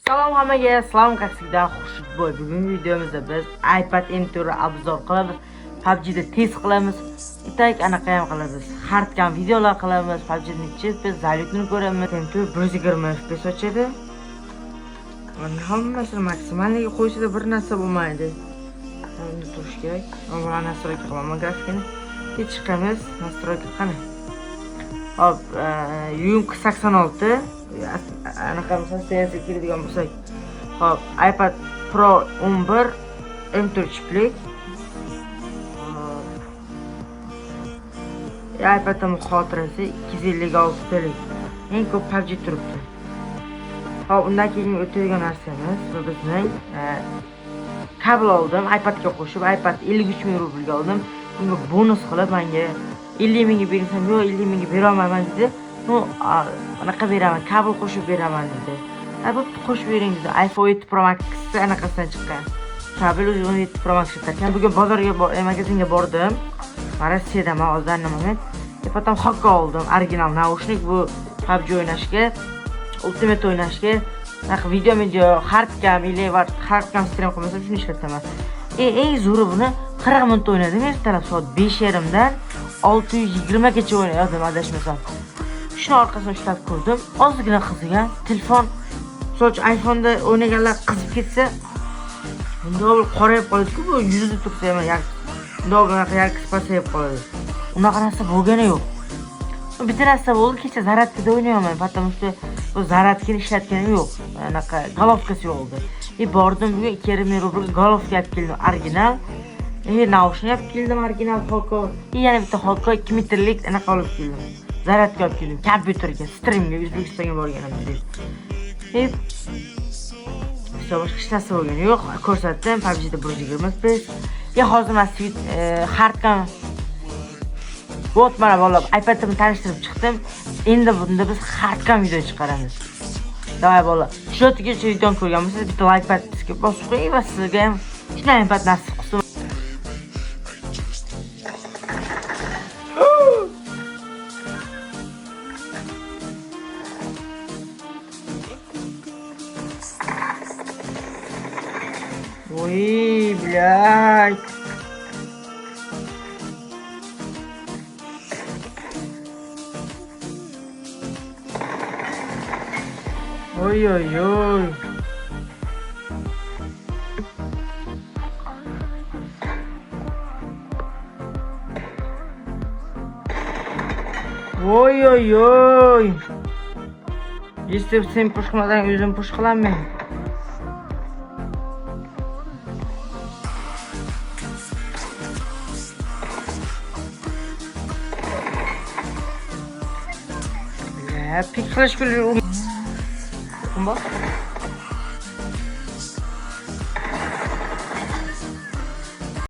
Salom hammaga, islom qaksidan xushbo'y. Bugungi videomizda biz iPad M4 obzor qilamiz. PUBG da test qilamiz. Itak anaqa ham qilamiz. Hardcam videolar qilamiz. PUBG ni biz zalyutni ko'ramiz. M4 120 FPS ochadi. Mana hammasini maksimalliga qo'yishda bir narsa bo'lmaydi. Buni turish kerak. Mana nastroyka qilaman grafikani. Hech chiqamiz. Nastroyka qani. Hop, Yunk 86 anaqa so'zga kiradigan bo'lsak, hop, iPad Pro 11 M4 chiplik. iPadning xotirasi 256 talik. Eng ko'p PUBG turibdi. Hop, undan keyin o'tadigan narsamiz bizning kabel oldim, iPadga qo'shib, iPad 53 ming rublga oldim. Bunga bonus qilib menga 50 mingga bersam, yo'q 50 mingga bera olmayman dedi. No, anaqa beraman, kabel qo'shib beraman dedi. Bo'pti, qo'shib bering dedi. iPhone 7 Pro Max anaqasidan chiqqan. Kabel 17 Pro Max chiqqan. Bugun bozorga, magazinga bordim. Rossiyadan hozir moment. Potom Hakka oldim, original naushnik bu PUBG o'ynashga, Ultimate o'ynashga, video, hardcam ile var, hardcam stream qilmasam shuni ishlataman. Eng zo'ri buni 40 minut o'ynadim, ertalab soat 5:30 dan 620 gacha o'ynadim adashmasam. Shuni orqasini ushlab ko'rdim. Ozgina qizigan telefon, soch iPhone'da o'ynaganlar qizib ketsa, bunda bir qorayib qoladi-ku, bu yuzida tursa ham yarqisi pasayib qoladi. Unaqa narsa bo'lgani yo'q. Bitta narsa bo'ldi, kecha zaradkada o'ynayapman, потому что bu zaradkani ishlatganim yo'q. Anaqa golovkasi yo'q edi. Bordim bugun 2,5 ming rublga golovka olib keldim, original. Naushnik olib keldim, original Hakka. Yana bitta Hakka 2 metrlik anaqa olib keldim. Zaradga olib keldim, kompyuterga, streamga, O'zbekistonga borganimda. Boshqa hech narsa bo'lgani yo'q. Ko'rsatdim, PUBGda 120 FPS. Hozir men hardcam mana bolalar, iPadimni tanishtirib chiqdim. Endi bunda biz hardcam video chiqaramiz. Davay bolalar. Shu yergacha videoni ko'rgan bo'lsangiz, bitta like bosib qo'ying va sizga ham shunday iPad nasib qilsin. Ой, блядь. Ой-ой-ой. Ой-ой-ой. Если sen push qilmadan o'zim push qilaman. Pik qilish kerak. Bak.